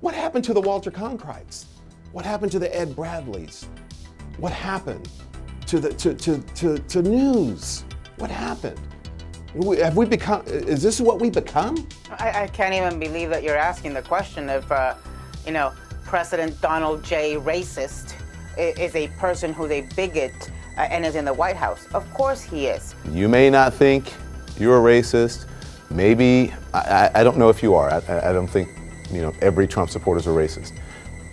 What happened to the Walter Cronkrights? What happened to the Ed Bradleys? What happened to news? What happened? Have we become, is this what we become? I can't even believe that you're asking the question if, President Donald J. Racist is a person who's a bigot and is in the White House. Of course he is. You may not think you're a racist. Maybe, I don't know if you are. I don't think, every Trump supporter is a racist.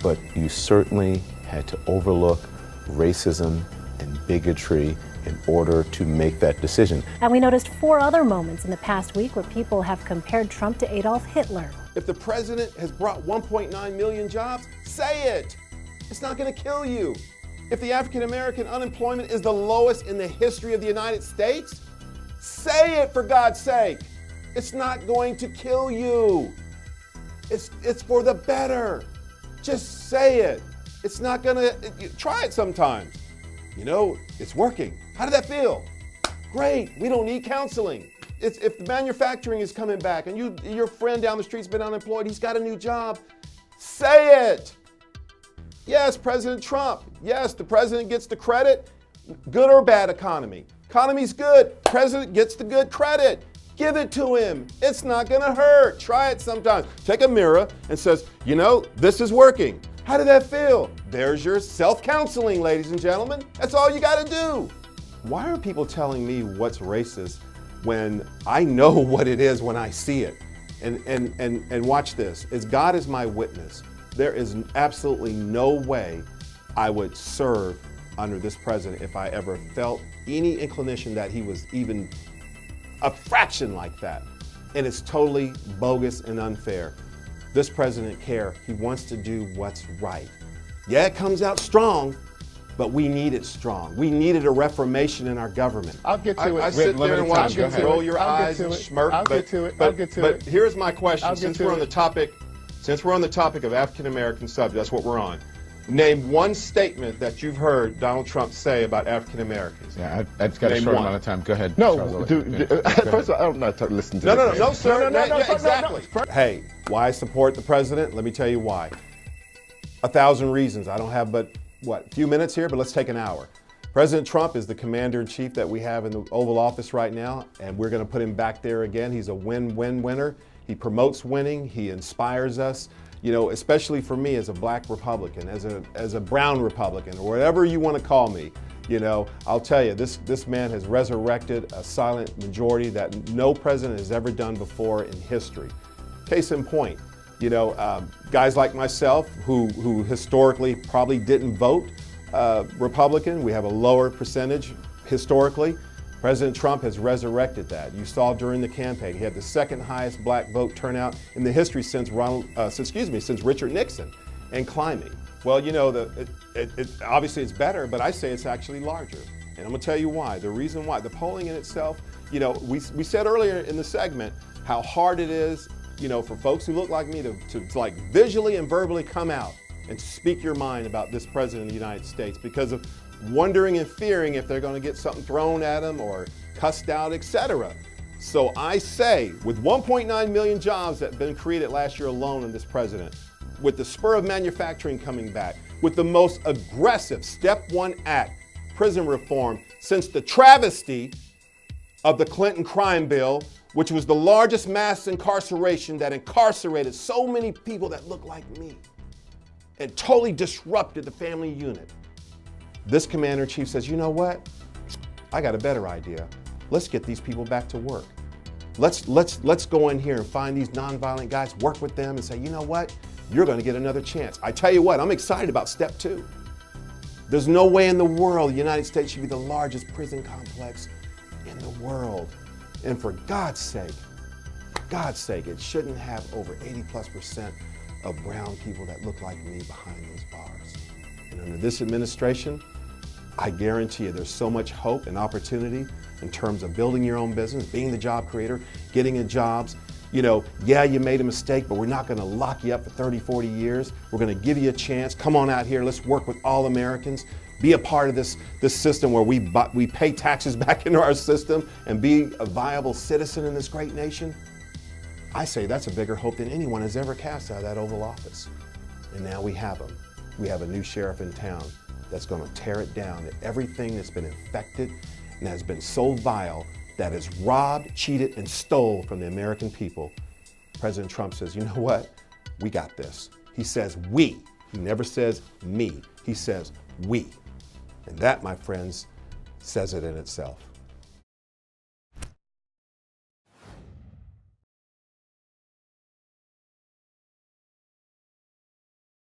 But you certainly had to overlook racism and bigotry in order to make that decision. And we noticed 4 other moments in the past week where people have compared Trump to Adolf Hitler. If the president has brought 1.9 million jobs, say it. It's not going to kill you. If the African American unemployment is the lowest in the history of the United States, say it, for God's sake. It's not going to kill you. It's for the better. Just say it. It's not going to, try it sometimes. It's working. How did that feel? Great. We don't need counseling. If the manufacturing is coming back and your friend down the street's been unemployed, he's got a new job, say it. Yes, President Trump. Yes, the president gets the credit. Good or bad economy? Economy's good. President gets the good credit. Give it to him. It's not going to hurt. Try it sometimes. Take a mirror and says, this is working. How did that feel? There's your self-counseling, ladies and gentlemen. That's all you got to do. Why are people telling me what's racist when I know what it is when I see it? And watch this. As God is my witness, there is absolutely no way I would serve under this president if I ever felt any inclination that he was even a fraction like that. And it's totally bogus and unfair. This president cares. He wants to do what's right. Yeah, it comes out strong, but we need it strong. We needed a reformation in our government. I'll get to it. I sit there and watch you roll your eyes and smirk. I'll get to it. But here's my question. Since we're on the topic of African American subject, that's what we're on. Name one statement that you've heard Donald Trump say about African Americans. Yeah, I've got a short amount of time. Go ahead. No, Charles, first of all, I'm not listening to No, sir. No, Exactly. Hey, why I support the president? Let me tell you why. 1,000 reasons. I don't have but, a few minutes here, but let's take an hour. President Trump is the commander-in-chief that we have in the Oval Office right now, and we're going to put him back there again. He's a win-win winner. He promotes winning. He inspires us. Especially for me as a black Republican, as a brown Republican, or whatever you want to call me, I'll tell you, this man has resurrected a silent majority that no president has ever done before in history. Case in point, guys like myself who historically probably didn't vote Republican, we have a lower percentage historically. President Trump has resurrected that. You saw during the campaign, he had the second highest black vote turnout in the history since Richard Nixon, and climbing. Well, obviously it's better, but I say it's actually larger. And I'm gonna tell you why. The reason why, the polling in itself, we said earlier in the segment how hard it is, for folks who look like me to like visually and verbally come out and speak your mind about this president of the United States because of wondering and fearing if they're going to get something thrown at them or cussed out, etc. So I say, with 1.9 million jobs that have been created last year alone in this president, with the spur of manufacturing coming back, with the most aggressive Step 1 Act, prison reform, since the travesty of the Clinton crime bill, which was the largest mass incarceration that incarcerated so many people that look like me and totally disrupted the family unit. This commander-in-chief says, you know what? I got a better idea. Let's get these people back to work. Let's go in here and find these nonviolent guys, work with them and say, you know what? You're going to get another chance. I tell you what, I'm excited about Step 2. There's no way in the world the United States should be the largest prison complex in the world. And for God's sake, it shouldn't have over 80+% of brown people that look like me behind those bars. And under this administration, I guarantee you there's so much hope and opportunity in terms of building your own business, being the job creator, getting in jobs. Yeah, you made a mistake, but we're not going to lock you up for 30, 40 years. We're going to give you a chance. Come on out here. Let's work with all Americans. Be a part of this system where we pay taxes back into our system and be a viable citizen in this great nation. I say that's a bigger hope than anyone has ever cast out of that Oval Office. And now we have him. We have a new sheriff in town that's going to tear it down. Everything that's been infected and has been so vile, that has robbed, cheated, and stole from the American people. President Trump says, you know what? We got this. He says we. He never says me. He says we. And that, my friends, says it in itself.